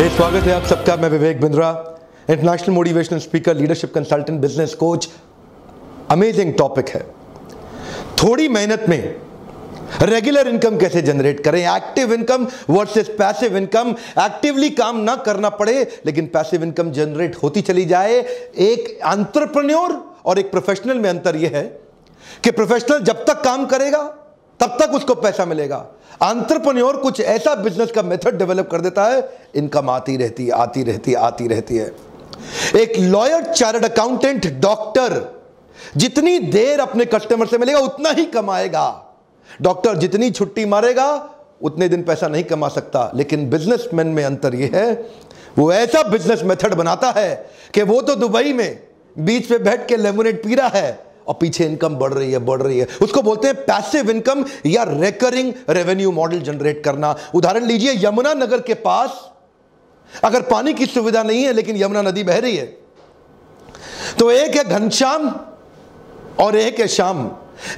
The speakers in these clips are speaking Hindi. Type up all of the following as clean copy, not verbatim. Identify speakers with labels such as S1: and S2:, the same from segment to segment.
S1: स्वागत है आप सबका। मैं Vivek Bindra, international motivational speaker, leadership consultant, business coach. Amazing topic है। थोड़ी मेहनत में रेगुलर इनकम कैसे जनरेट करें, active income versus passive income. Actively काम ना करना पड़े लेकिन पैसिव इनकम जनरेट होती चली जाए। एक एंटरप्रेन्योर और एक प्रोफेशनल में अंतर यह है कि प्रोफेशनल जब तक काम करेगा तब तक उसको पैसा मिलेगा। एंटरप्रेन्योर कुछ ऐसा बिजनेस का मेथड डेवलप कर देता है, इनकम आती रहती है, आती रहती है, आती रहती है। एक लॉयर, चार्टर्ड अकाउंटेंट, डॉक्टर जितनी देर अपने कस्टमर से मिलेगा उतना ही कमाएगा। डॉक्टर जितनी छुट्टी मारेगा उतने दिन पैसा नहीं कमा सकता। लेकिन बिजनेसमैन में अंतर यह है, वो ऐसा बिजनेस मेथड बनाता है कि वो तो दुबई में बीच पे बैठ के लेमोनेड पी रहा है और पीछे इनकम बढ़ रही है, बढ़ रही है। उसको बोलते हैं पैसिव इनकम या रेकरिंग रेवेन्यू मॉडल जनरेट करना। उदाहरण लीजिए, यमुना नगर के पास अगर पानी की सुविधा नहीं है लेकिन यमुना नदी बह रही है, तो एक है घनश्याम और एक है श्याम।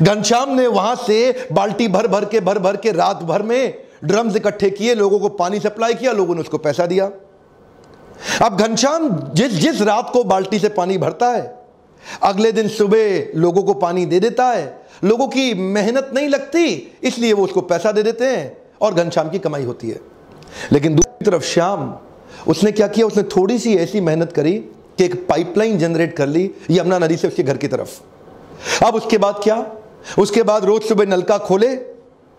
S1: घनश्याम ने वहां से बाल्टी भर भर के रात भर में ड्रम्स इकट्ठे किए, लोगों को पानी सप्लाई किया, लोगों ने उसको पैसा दिया। अब घनश्याम जिस रात को बाल्टी से पानी भरता है, अगले दिन सुबह लोगों को पानी दे देता है। लोगों की मेहनत नहीं लगती, इसलिए वो उसको पैसा दे देते हैं और घनश्याम की कमाई होती है। लेकिन दूसरी तरफ श्याम, उसने क्या किया, उसने थोड़ी सी ऐसी मेहनत करी कि एक पाइपलाइन जनरेट कर ली यमुना नदी से उसके घर की तरफ। अब उसके बाद क्या, उसके बाद रोज सुबह नलका खोले,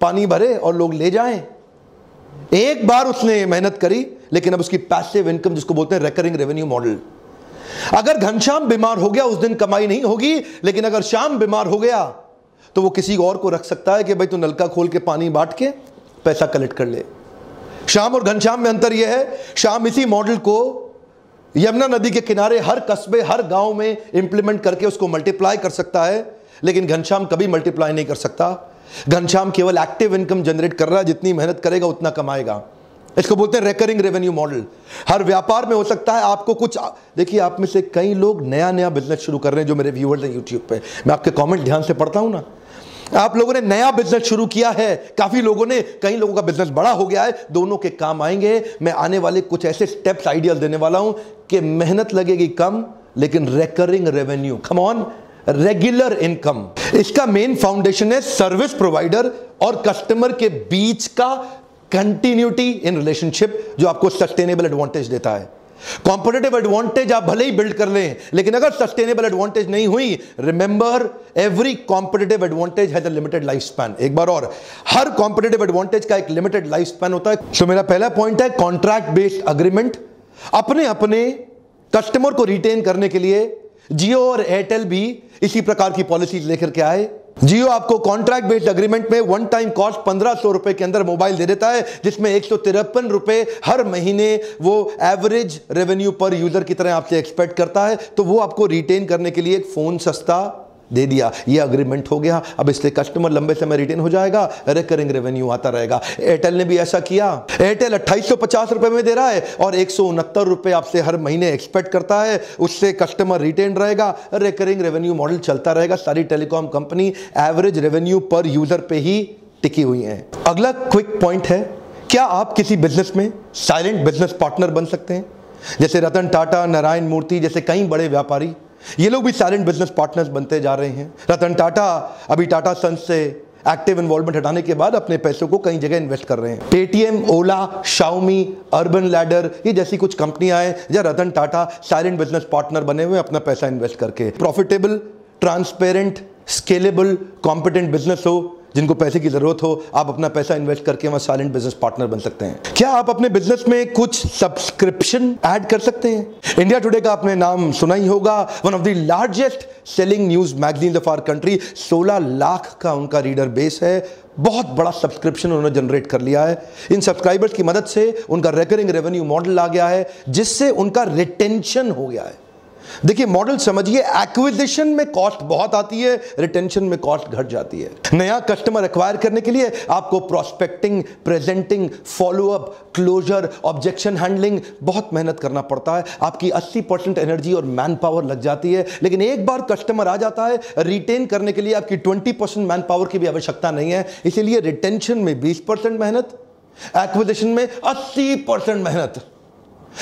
S1: पानी भरे और लोग ले जाएं। एक बार उसने मेहनत करी, लेकिन अब उसकी पैसिव इनकम, जिसको बोलते हैं रेकरिंग रेवेन्यू मॉडल। अगर घनश्याम बीमार हो गया उस दिन कमाई नहीं होगी, लेकिन अगर श्याम बीमार हो गया तो वो किसी और को रख सकता है कि भाई तू नलका खोल के पानी बांट के पैसा कलेक्ट कर ले। श्याम और घनश्याम में अंतर यह है, श्याम इसी मॉडल को यमुना नदी के किनारे हर कस्बे, हर गांव में इंप्लीमेंट करके उसको मल्टीप्लाई कर सकता है, लेकिन घनश्याम कभी मल्टीप्लाई नहीं कर सकता। घनश्याम केवल एक्टिव इनकम जनरेट कर रहा है, जितनी मेहनत करेगा उतना कमाएगा। इसको बोलते हैं रेकरिंग रेवेन्यू मॉडल। हर व्यापार में हो सकता है आपको कुछ, देखिए आप में से कई लोग नया बिजनेस शुरू कर रहे हैं जो मेरे व्यूअर्स हैं यूट्यूब पे। मैं आपके कमेंट ध्यान से पढ़ता हूं ना। आप लोगों ने नया बिजनेस शुरू किया है, काफी लोगों ने, कई लोगों का बिजनेस बड़ा हो गया है, दोनों के काम आएंगे। मैं आने वाले कुछ ऐसे स्टेप्स, आइडियाज देने वाला हूं कि मेहनत लगेगी कम लेकिन recurring revenue, come on, regular income. इसका मेन फाउंडेशन है सर्विस प्रोवाइडर और कस्टमर के बीच का कंटिन्यूटी इन रिलेशनशिप, जो आपको सस्टेनेबल एडवांटेज देता है। कॉम्पिटिटिव एडवांटेज आप भले ही बिल्ड कर लें, लेकिन अगर सस्टेनेबल एडवांटेज नहीं हुई, remember every competitive advantage has a limited life span. एक बार और, हर कॉम्पिटिटिव एडवांटेज का एक लिमिटेड लाइफ स्पैन होता है। सो मेरा पहला पॉइंट है कॉन्ट्रैक्ट बेस्ड अग्रीमेंट। अपने कस्टमर को रिटेन करने के लिए जियो और एयरटेल भी इसी प्रकार की पॉलिसीज लेकर के आए। जियो आपको कॉन्ट्रैक्ट बेस्ड अग्रीमेंट में वन टाइम कॉस्ट 1500 रुपए के अंदर मोबाइल दे देता है, जिसमें 153 रुपए हर महीने वो एवरेज रेवेन्यू पर यूजर की तरह आपसे एक्सपेक्ट करता है। तो वो आपको रिटेन करने के लिए एक फोन सस्ता दे दिया, ये अग्रीमेंट हो गया। अब इससे कस्टमर लंबे समय रिटेन हो जाएगा, रिकरिंग रेवेन्यू आता रहेगा। एयरटेल ने भी ऐसा किया। एयरटेल 2850 रुपए में दे रहा है और 169 रुपए आपसे हर महीने एक्सपेक्ट करता है, उससे कस्टमर रिटेन रहेगा, रिकरिंग रेवेन्यू मॉडल चलता रहेगा। सारी टेलीकॉम कंपनी एवरेज रेवेन्यू पर यूजर पे ही टिकी हुई है। अगला क्विक पॉइंट है, क्या आप किसी बिजनेस में साइलेंट बिजनेस पार्टनर बन सकते हैं? जैसे रतन टाटा, नारायण मूर्ति जैसे कई बड़े व्यापारी, ये लोग भी साइलेंट बिजनेस पार्टनर्स बनते जा रहे हैं। रतन टाटा अभी टाटा सन्स से एक्टिव इन्वॉल्वमेंट हटाने के बाद अपने पैसों को कई जगह इन्वेस्ट कर रहे हैं। पेटीएम, ओला, शाओमी, अर्बन लैडर, ये जैसी कुछ कंपनियां हैं जहां Ratan Tata silent business partner बने हुए अपना पैसा इन्वेस्ट करके। Profitable, transparent, scalable, competent business हो, जिनको पैसे की जरूरत हो, आप अपना पैसा इन्वेस्ट करके वहां साइलेंट बिजनेस पार्टनर बन सकते हैं। क्या आप अपने बिजनेस में कुछ सब्सक्रिप्शन ऐड कर सकते हैं? इंडिया टुडे का आपने नाम सुना ही होगा, one of the largest selling news magazine of our country. 16 lakh का उनका रीडर बेस है, बहुत बड़ा सब्सक्रिप्शन उन्होंने जनरेट कर लिया है। इन सब्सक्राइबर्स की मदद से उनका रेकरिंग रेवेन्यू मॉडल आ गया है, जिससे उनका रिटेंशन हो गया है। देखिए मॉडल समझिए, एक्विजिशन में कॉस्ट बहुत आती है, रिटेंशन में कॉस्ट घट जाती है। नया कस्टमर एक्वायर करने के लिए आपको prospecting, presenting, follow up, closure, objection handling बहुत मेहनत करना पड़ता है। आपकी 80% एनर्जी और मैन पावर लग जाती है। लेकिन एक बार कस्टमर आ जाता है, रिटेन करने के लिए आपकी 20% मैन पावर की भी आवश्यकता नहीं है। इसीलिए रिटेंशन में 20% मेहनत, एक्विजिशन में 80% मेहनत।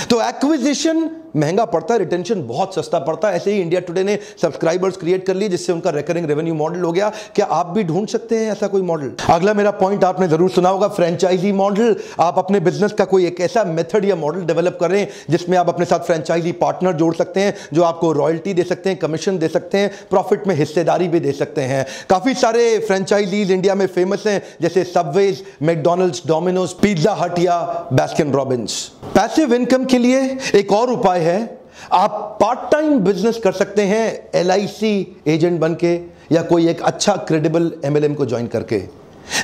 S1: तो एक्विजिशन महंगा पड़ता है, रिटेंशन बहुत सस्ता पड़ता है। ऐसे ही इंडिया टुडे ने सब्सक्राइबर्स क्रिएट कर लिए जिससे उनका रिकरिंग रेवेन्यू मॉडल हो गया। क्या आप भी ढूंढ सकते हैं ऐसा कोई मॉडल? अगला मेरा पॉइंट आपने जरूर सुना होगा, फ्रेंचाइजी मॉडल। आप अपने बिजनेस का कोई एक ऐसा मेथड या मॉडल डेवलप करें जिसमें आप अपने साथ फ्रेंचाइजी पार्टनर जोड़ सकते हैं जो आपको रॉयल्टी दे सकते हैं, कमीशन दे सकते हैं, प्रॉफिट में हिस्सेदारी भी दे सकते हैं। काफी सारे फ्रेंचाइजीज इंडिया में फेमस हैं जैसे सबवेज, मैकडॉनल्ड्स, डोमिनोज, पिज्जा हट या बास्किन रॉबिन्स। पैसिव इनकम के लिए एक और उपाय है, आप पार्ट टाइम बिजनेस कर सकते हैं LIC एजेंट बनके या कोई एक अच्छा क्रेडिबल MLM को ज्वाइन करके।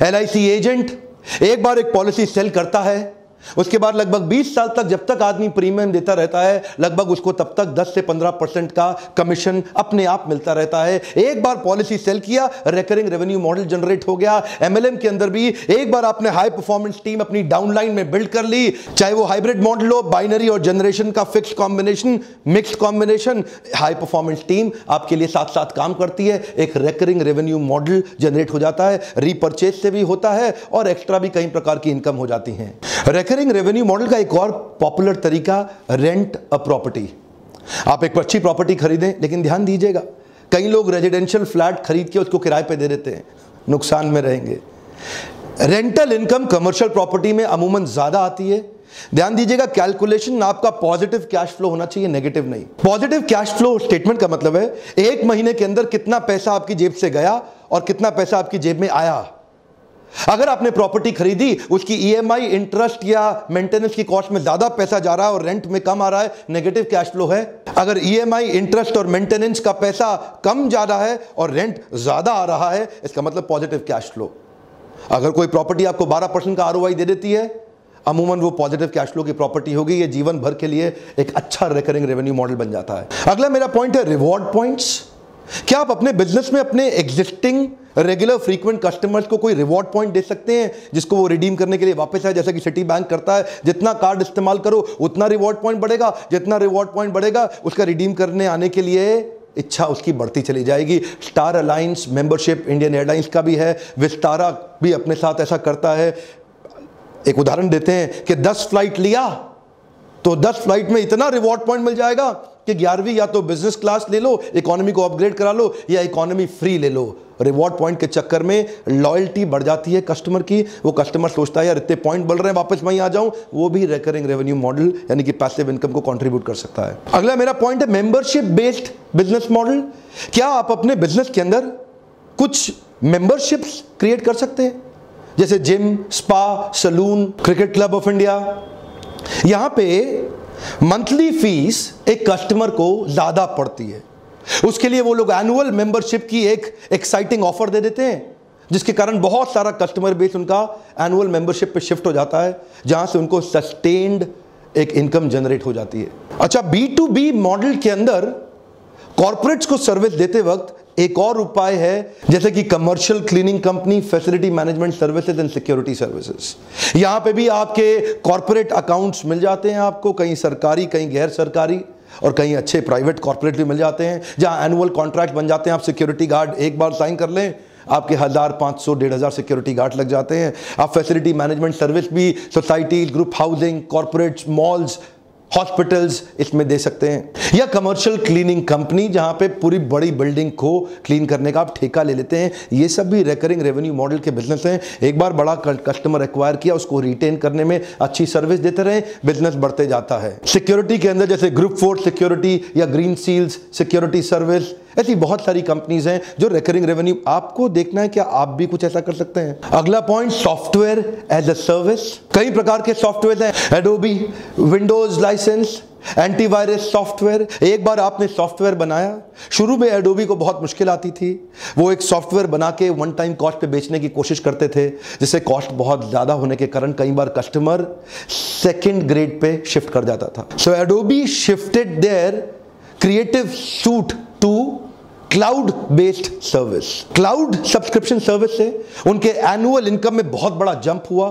S1: LIC एजेंट एक बार एक पॉलिसी सेल करता है, उसके बाद लगभग 20 साल तक जब तक आदमी प्रीमियम देता रहता है, लगभग उसको तब तक 10 से 15% का कमीशन अपने आप मिलता रहता है। एक बार पॉलिसी सेल किया, रिकरिंग रेवेन्यू मॉडल जनरेट हो गया। MLM के अंदर भी एक बार आपने हाई परफॉर्मेंस टीम अपनी डाउनलाइन में बिल्ड कर ली, चाहे वो हाइब्रिड मॉडल हो, बाइनरी और जनरेशन का fix combination, mix combination, high performance team आपके लिए साथ साथ काम करती है। एक रिकरिंग रेवेन्यू मॉडल जनरेट हो जाता है, रीपर्चेज से भी होता है और एक्स्ट्रा भी कई प्रकार की इनकम हो जाती है। रिकरिंग रेवेन्यू मॉडल का एक और पॉपुलर तरीका, रेंट अ प्रॉपर्टी। आप एक अच्छी प्रॉपर्टी खरीदें, लेकिन ध्यान दीजिएगा कई लोग रेजिडेंशियल फ्लैट खरीद के उसको किराए पे दे देते हैं, नुकसान में रहेंगे। रेंटल इनकम कमर्शियल प्रॉपर्टी में अमूमन ज्यादा आती है। ध्यान दीजिएगा, कैलकुलेशन आपका पॉजिटिव कैश फ्लो होना चाहिए, नेगेटिव नहीं। पॉजिटिव कैश फ्लो स्टेटमेंट का मतलब है एक महीने के अंदर कितना पैसा आपकी जेब से गया और कितना पैसा आपकी जेब में आया। अगर आपने प्रॉपर्टी खरीदी, उसकी EMI, इंटरेस्ट या मेंटेनेंस की कॉस्ट में ज्यादा पैसा जा रहा है और रेंट में कम आ रहा है, नेगेटिव कैश फ्लो है। अगर EMI, इंटरेस्ट और मेंटेनेंस का पैसा कम जा रहा है और रेंट ज्यादा आ रहा है, इसका मतलब पॉजिटिव कैश फ्लो। अगर कोई प्रॉपर्टी आपको 12% का ROI दे देती है, अमूमन वो पॉजिटिव कैश फ्लो की प्रॉपर्टी होगी। ये जीवन भर के लिए एक अच्छा रिकरिंग रेवेन्यू मॉडल बन जाता है। अगला मेरा पॉइंट है रिवॉर्ड पॉइंट्स। क्या आप अपने बिजनेस में अपने एग्जिस्टिंग रेगुलर फ्रीक्वेंट कस्टमर्स को कोई रिवॉर्ड पॉइंट दे सकते हैं जिसको वो रिडीम करने के लिए वापस आए? जैसा कि सिटी बैंक करता है, जितना कार्ड इस्तेमाल करो उतना रिवॉर्ड पॉइंट बढ़ेगा, जितना रिवॉर्ड पॉइंट बढ़ेगा उसका रिडीम करने आने के लिए इच्छा उसकी बढ़ती चली जाएगी। Star alliance membership Indian airlines का भी है, विस्तारा भी अपने साथ ऐसा करता है। एक उदाहरण देते हैं कि 10 फ्लाइट लिया तो 10 फ्लाइट में इतना रिवॉर्ड पॉइंट मिल जाएगा कि 11वीं या तो बिजनेस क्लास ले लो, इकोनॉमी को अपग्रेड करा लो या इकोनॉमी फ्री ले लो। रिवॉर्ड पॉइंट के चक्कर में लॉयल्टी बढ़ जाती है कस्टमर की। वो कस्टमर सोचता है यार इतने पॉइंट बढ़ रहे हैं, वापस वहीं आ जाऊं। वो भी रिकरिंग रेवेन्यू मॉडल यानी कि पैसिव इनकम को कंट्रीब्यूट कर सकता है। अगला मेरा पॉइंट है मेंबरशिप बेस्ड बिजनेस मॉडल। क्या आप अपने बिजनेस के अंदर कुछ मेंबरशिप्स क्रिएट कर सकते हैं, जैसे gym, spa, salon, cricket club of India. यहां पे मंथली फीस एक कस्टमर को ज्यादा पड़ती है, उसके लिए वो लोग एनुअल मेंबरशिप की एक एक्साइटिंग ऑफर दे देते हैं, जिसके कारण बहुत सारा कस्टमर बेस उनका एनुअल मेंबरशिप पे शिफ्ट हो जाता है, जहां से उनको सस्टेन्ड एक इनकम जनरेट हो जाती है। अच्छा, B2B मॉडल के अंदर कॉर्पोरेट्स को सर्विस देते वक्त एक और उपाय है, जैसे कि commercial cleaning company, facility management services and security services. यहां पे भी आपके कॉर्पोरेट अकाउंट्स मिल जाते हैं आपको, कहीं सरकारी, कहीं गैर सरकारी और कहीं अच्छे प्राइवेट कॉर्पोरेट भी मिल जाते हैं, जहां एनुअल कॉन्ट्रैक्ट बन जाते हैं। आप सिक्योरिटी गार्ड एक बार साइन कर लें, आपके 1000, 500, 1500 सिक्योरिटी गार्ड लग जाते हैं। आप फैसिलिटी मैनेजमेंट सर्विस भी society, group housing, corporates, malls, hospitals इसमें दे सकते हैं। या कमर्शियल क्लीनिंग कंपनी, जहां पे पूरी बड़ी बिल्डिंग को क्लीन करने का आप ठेका ले लेते हैं। ये सब भी रिकरिंग रेवेन्यू मॉडल के बिजनेस हैं। एक बार बड़ा कस्टमर एक्वायर किया, उसको रिटेन करने में अच्छी सर्विस देते रहे, बिजनेस बढ़ते जाता है। सिक्योरिटी के अंदर जैसे ग्रुप फोर्स सिक्योरिटी या ग्रीन सील्स सिक्योरिटी सर्विस, ऐसी बहुत सारी कंपनीज हैं जो रिकरिंग रेवेन्यू। आपको देखना है क्या आप भी कुछ ऐसा कर सकते हैं। अगला point, software as a service. कई प्रकार के सॉफ्टवेयर हैं, Adobe, Windows licence, antivirus software. एक बार आपने सॉफ्टवेयर बनाया, शुरू में एडोबी को बहुत मुश्किल आती थी, वो एक सॉफ्टवेयर बना के वन टाइम कॉस्ट पे बेचने की कोशिश करते थे, जिससे कॉस्ट बहुत ज्यादा होने के कारण कई बार कस्टमर सेकंड ग्रेड पे शिफ्ट कर जाता था। So Adobe shifted their creative suite to cloud based service. Cloud subscription service से उनके एनुअल इनकम में बहुत बड़ा जंप हुआ।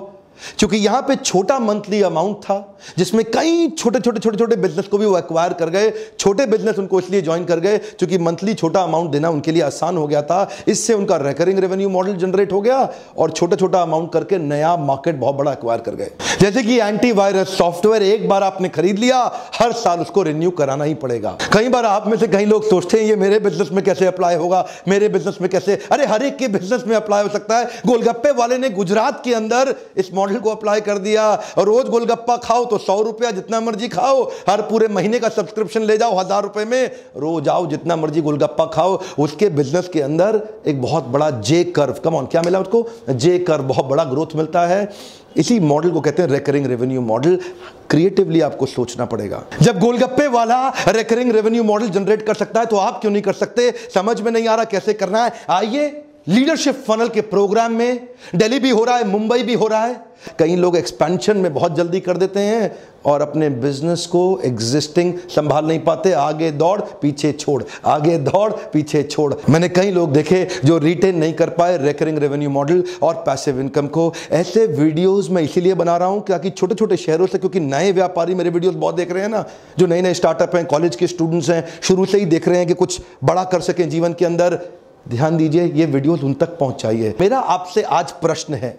S1: क्योंकि यहां पे छोटा मंथली अमाउंट था जिसमें कई छोटे बिजनेस को भी वो एक्वायर कर गए। छोटे बिजनेस उनको इसलिए ज्वाइन कर गए क्योंकि मंथली छोटा अमाउंट देना उनके लिए आसान हो गया था। इससे उनका रिकरिंग रेवेन्यू मॉडल जनरेट हो गया और छोटा अमाउंट करके नया मार्केट बहुत बड़ा एक्वायर कर गए। जैसे कि एंटीवायरस सॉफ्टवेयर एक बार आपने खरीद लिया, हर साल उसको रिन्यू कराना ही पड़ेगा। कई बार आप में से कई लोग सोचते हैं ये मेरे बिजनेस में कैसे अप्लाई होगा, मेरे बिजनेस में कैसे? अरे हर एक के बिजनेस में अप्लाई हो सकता है। गोलगप्पे वाले ने गुजरात के अंदर इस मॉडल को अप्लाई कर दिया और रोज गोलगप्पा खाओ तो 100 रुपया, जितना मर्जी खाओ, हर पूरे महीने का सब्सक्रिप्शन ले जाओ 1000 रुपए में, रोज आओ जितना मर्जी गोलगप्पा खाओ। उसके बिजनेस के अंदर एक बहुत बड़ा जे कर्व, कम ऑन, क्या मिला उसको? जे कर्व, बहुत बड़ा ग्रोथ मिलता है। इसी मॉडल को कहते हैं रिकरिंग रेवेन्यू मॉडल। क्रिएटिवली आपको सोचना पड़ेगा। जब गोलगप्पे वाला रिकरिंग रेवेन्यू मॉडल जनरेट कर सकता है तो आप क्यों नहीं कर सकते? समझ में नहीं आ रहा कैसे करना है? आइए, लीडरशिप फनल के प्रोग्राम में दिल्ली भी हो रहा है, मुंबई भी हो रहा है। कई लोग एक्सपेंशन में बहुत जल्दी कर देते हैं और अपने बिजनेस को एग्जिस्टिंग संभाल नहीं पाते। आगे दौड़ पीछे छोड़, आगे दौड़ पीछे छोड़। मैंने कई लोग देखे जो रिटेन नहीं कर पाए रिकरिंग रेवेन्यू मॉडल और पैसिव इनकम को। ऐसे वीडियोस मैं इसीलिए बना रहा हूं ताकि छोटे शहरों से, क्योंकि नए व्यापारी मेरे वीडियोस बहुत देख रहे हैं ना, जो नए स्टार्टअप हैं, कॉलेज के स्टूडेंट्स हैं, शुरू से ही देख रहे हैं कि कुछ बड़ा कर सकें जीवन के अंदर। ध्यान दीजिए, ये वीडियोस उन तक पहुंचाइए। मेरा आपसे आज प्रश्न है,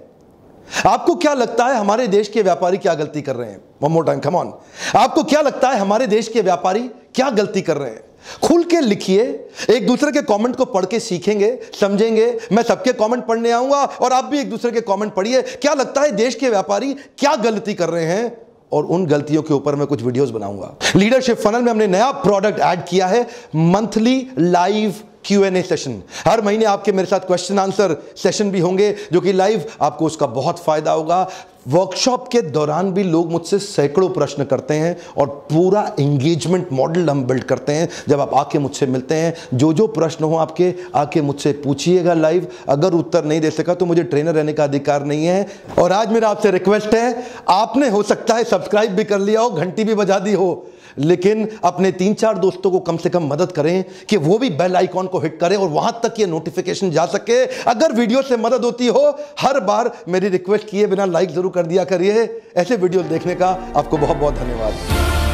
S1: आपको क्या लगता है हमारे देश के व्यापारी क्या गलती कर रहे हैं? One more time, come on. आपको क्या लगता है हमारे देश के व्यापारी क्या गलती कर रहे हैं? खुल के लिखिए, एक दूसरे के कमेंट को पढ़ के सीखेंगे, समझेंगे। मैं सबके कमेंट पढ़ने आऊंगा और आप भी एक दूसरे के कमेंट पढ़िए। क्या लगता है देश के व्यापारी क्या गलती कर रहे हैं? और उन गलतियों के ऊपर मैं कुछ वीडियोस बनाऊंगा। लीडरशिप फनल में हमने नया प्रोडक्ट ऐड किया है, मंथली लाइव Q&A सेशन। हर महीने आपके मेरे साथ क्वेश्चन आंसर सेशन भी होंगे जो कि लाइव, आपको उसका बहुत फायदा होगा। वर्कशॉप के दौरान भी लोग मुझसे सैकड़ों प्रश्न करते हैं और पूरा एंगेजमेंट मॉडल हम बिल्ड करते हैं। जब आप आके मुझसे मिलते हैं, जो प्रश्न हो आपके, आके मुझसे पूछिएगा लाइव। अगर उत्तर नहीं दे सका तो मुझे ट्रेनर रहने का अधिकार नहीं है। और आज मेरा आपसे रिक्वेस्ट है, आपने हो सकता है सब्सक्राइब भी कर लिया हो, घंटी भी बजा दी हो, लेकिन अपने 3-4 दोस्तों को कम से कम मदद करें कि वो भी बेल आइकॉन को हिट करें और वहां तक ये नोटिफिकेशन जा सके। अगर वीडियो से मदद होती हो, हर बार मेरी रिक्वेस्ट किए बिना लाइक जरूर कर दिया करिए। ऐसे वीडियो देखने का आपको बहुत बहुत धन्यवाद।